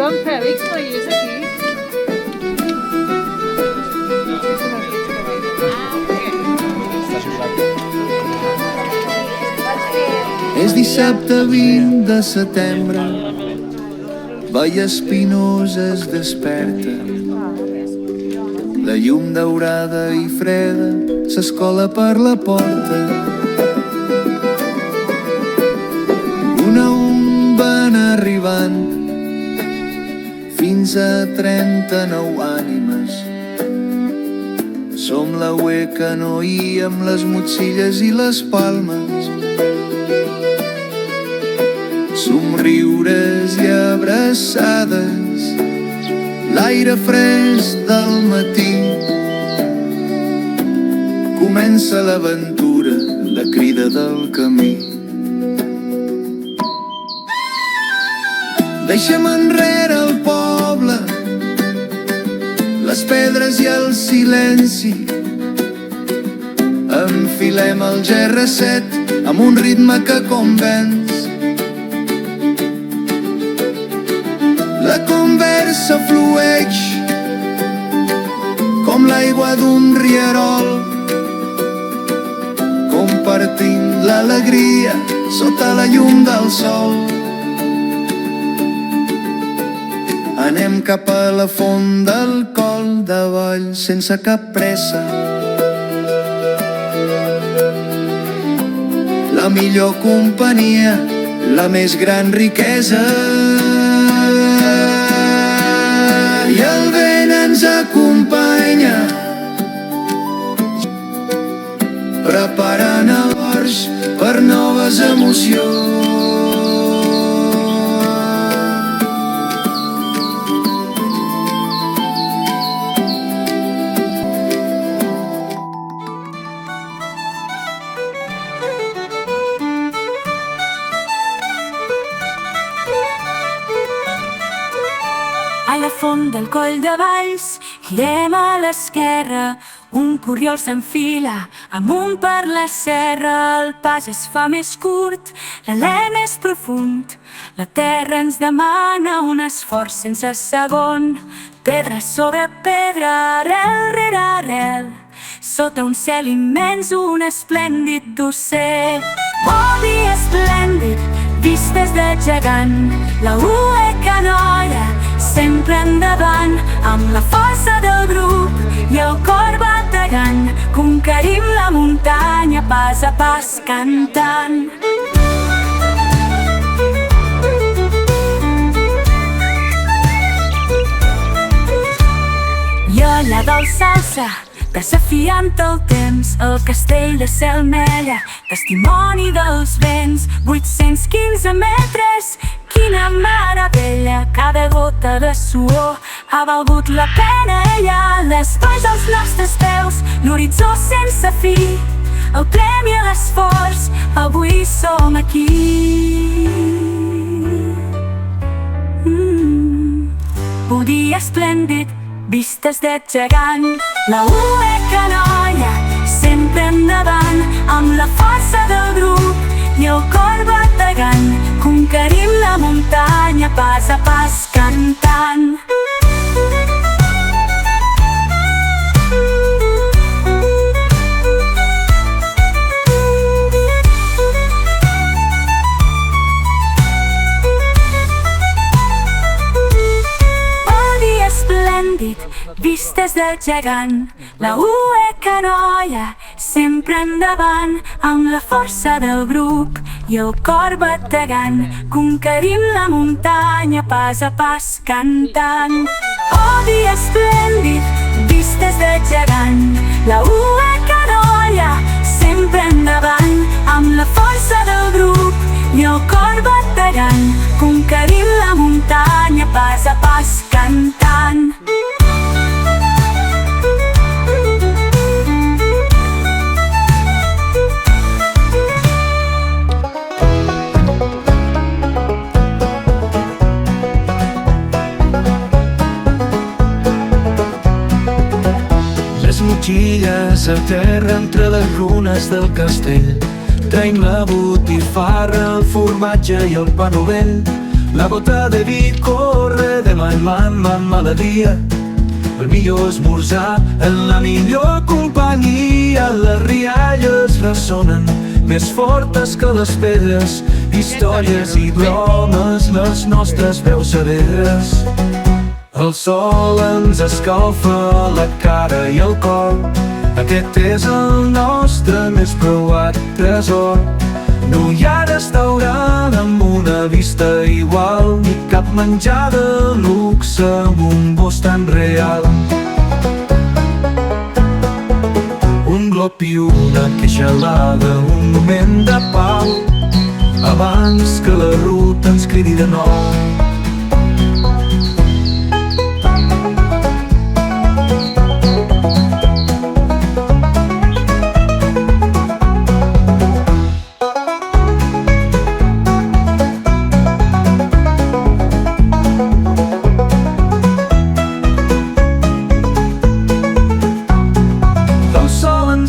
Joan Fèlix no hi és aquí? És dissabte 20 de setembre, Vall Espinosa es desperta. La llum daurada i freda s'escola per la porta. Una van arribant fins a 39 ànimes. Som la UE que no hi amb les motxilles i les palmes. Somriures i abraçades, l'aire fresc del matí. Comença l'aventura, la crida del camí. Deixem enrere el poble, les pedres i el silenci. Enfilem el GR7 amb un ritme que convenç. La conversa flueix com l'aigua d'un rierol, compartint l'alegria sota la llum del sol. Anem cap a la font del Coll d'Avall sense cap pressa. La millor companyia, la més gran riquesa. I el vent ens acompanya, preparant el gorg per noves emocions. A la font del Coll de Valls girem a l'esquerra, un corriol s'enfila amunt per la serra. El pas es fa més curt, l'alè més profund, la terra ens demana un esforç sense segon. Pedra sobre pedra, arrel rere arrel, sota un cel immens un esplèndid dosser. Oh, dia esplèndid, vistes de gegant, la UE Canoia sempre endavant, amb la força del grup i el cor bategant. Conquerim la muntanya pas a pas cantant. I a la del salsa, desafiant el temps, el castell de Celmella, testimoni dels vents. 815 metres, quina meravella, cada gota de suor ha valgut la pena. Ella, l'espai dels nostres peus, l'horitzó sense fi, el premi a l'esforç, avui som aquí. Un dia esplèndid, vistes de gegant, la UE Canoia sempre endavant, amb la força del grup i el cor bategant. Conquerim la muntanya pas a pas cantant. Vistes del gegant, la UE Canoia sempre endavant, amb la força del grup i el cor bategant. Conquerim la muntanya pas a pas cantant. Oh, dia esplèndid, vistes del gegant, la UE Canoia sempre endavant, amb la força del grup i el cor bategant. Conquerim la muntanya pas a pas cantant. Motxilles a terra entre les runes del castell. Traiem la botifarra, el formatge i el pa novell. La gota de vi corre de crema en la meladia, el millor esmorzar en la millor companyia. Les rialles ressonen més fortes que les pedres, històries i bromes, les nostres veus severes. El sol ens escalfa la cara i el cor, aquest és el nostre més preuat tresor. No hi ha restaurant amb una vista igual, ni cap menjar de luxe amb un gust tan real. Un glop i una queixalada, un moment de pau, abans que la ruta ens cridi de nou.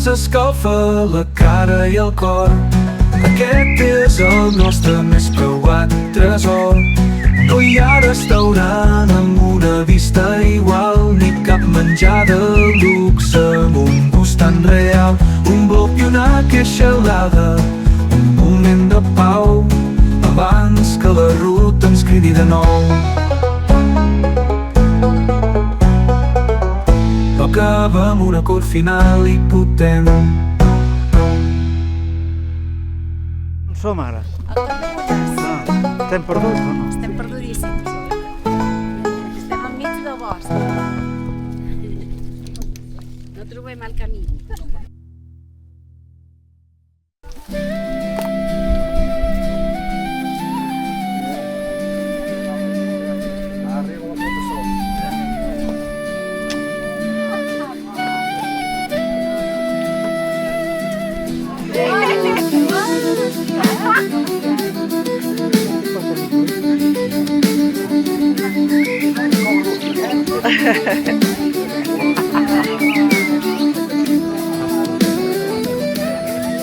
Escalfa la cara i el cor, aquest és el nostre més preuat tresor. No hi ha restaurant amb una vista igual, ni cap menjar de luxe amb un gust tan real. Un glop i una queixalada, un moment de pau, abans que la ruta ens cridi de nou. Acaba amb un acord final i potent. On som ara? Estem perduts o no? Estem perdudíssims. Estem enmig del bosc. No trobem el camí.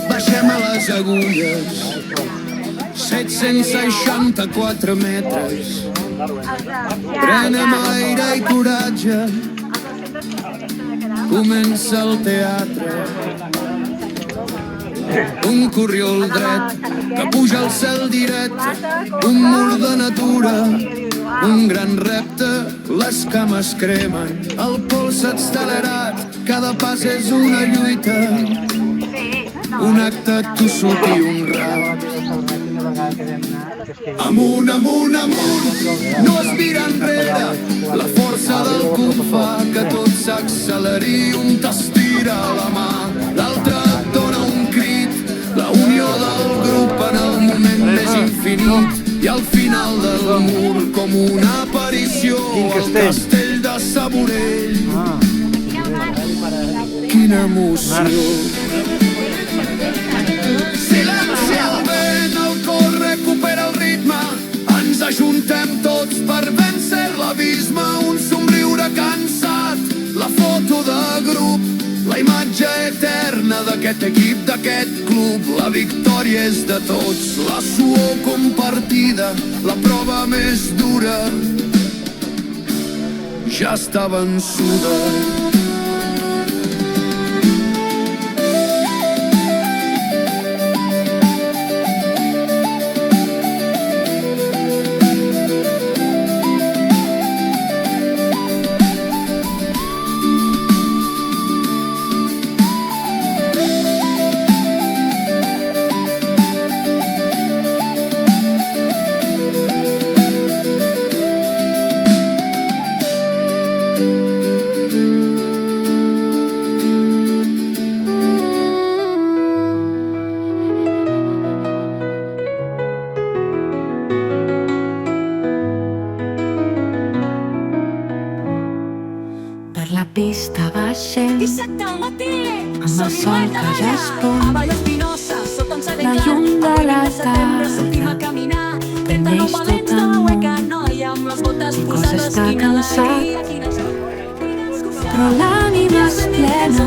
Baixem a les agulles, 764 metres. Prenem aire i coratge, comença el teatre. Un corriol dret que puja al cel directe, un mur de natura, un gran repte. Les cames cremen, el pols s'ha accelerat, cada pas és una lluita, un acte tossut i un rap. Amunt, amunt, amunt, no es mira enrere, la força del cul fa que tot s'acceleri. Un t'estira la mà, l'altre et dona un crit, la unió del grup en el moment més infinit. I al final del mur, com una aparició, el castell de Saborell. Quina emoció. Silenci al vent, el cor recupera el ritme. Ens ajuntem tots per vèncer l'abisme. Un somriure cansat, la foto de grup, la imatge eterna d'aquest equip, d'aquest club. La victòria és de tots, la suor compartida, la prova més dura ja està vençuda. La pista baixem, Dissabte al matí, amb el sol que ja es pon, a Vall Espinosa, sota un cel la clar. llum de la Setembre sortim a tarda caminar, 39 tendeix valents tot de el hueca món. noia, amb les botes Ningú posades, s'està quina cansat, alegria, però l'ànima és plena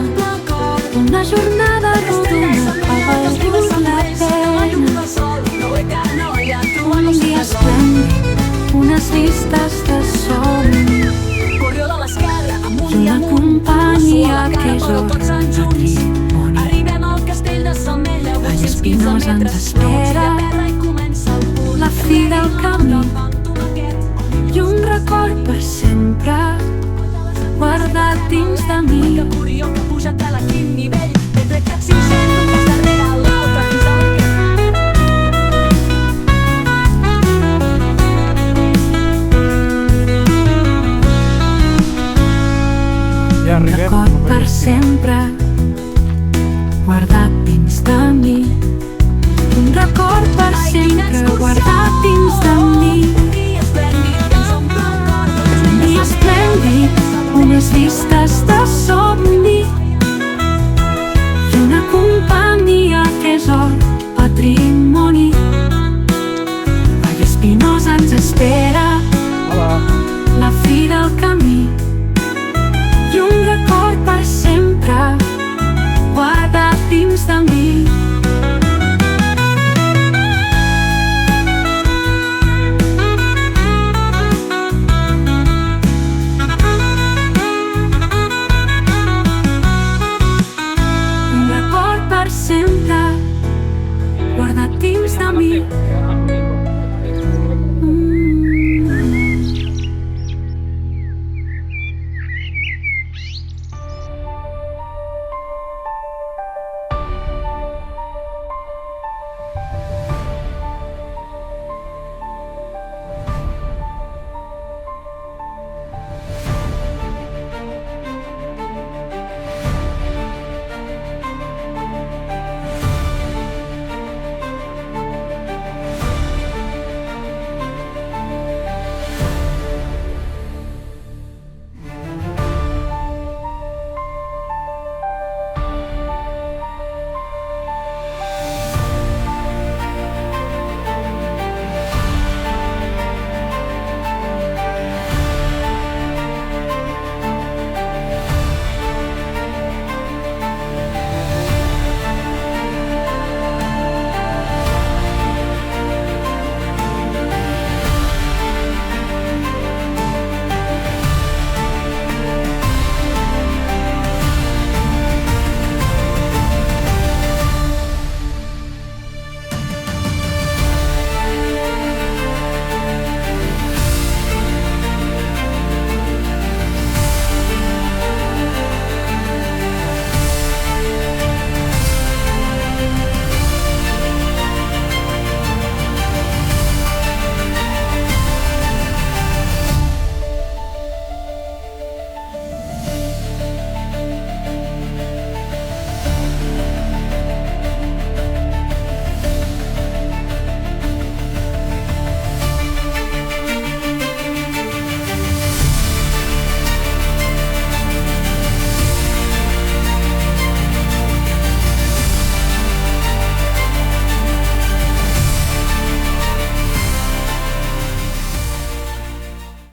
d'una jornada rodona. A valgut la pena, un dia esplèndid, una unes vistes de son Corriol a l'esquerra, amunt i i una amunt. companyia Una que és sola el cara, tots junts. matrimoni. Arribem al castell de Somella, 815 Espinosa ens metres espera. nous, i a terra hi comença el punt. La fi del camí i un record per sempre guardat dins de mi. Que Curió que ha pujat a quin nivell, mentre que oxigen un darrere l'altre fins al Ja arribem. Record per sempre guardat dins de mi. Un record per sempre guardat dins de mi. dia esplèndid, que ens omple el cor. Un dia esplèndid, unes vistes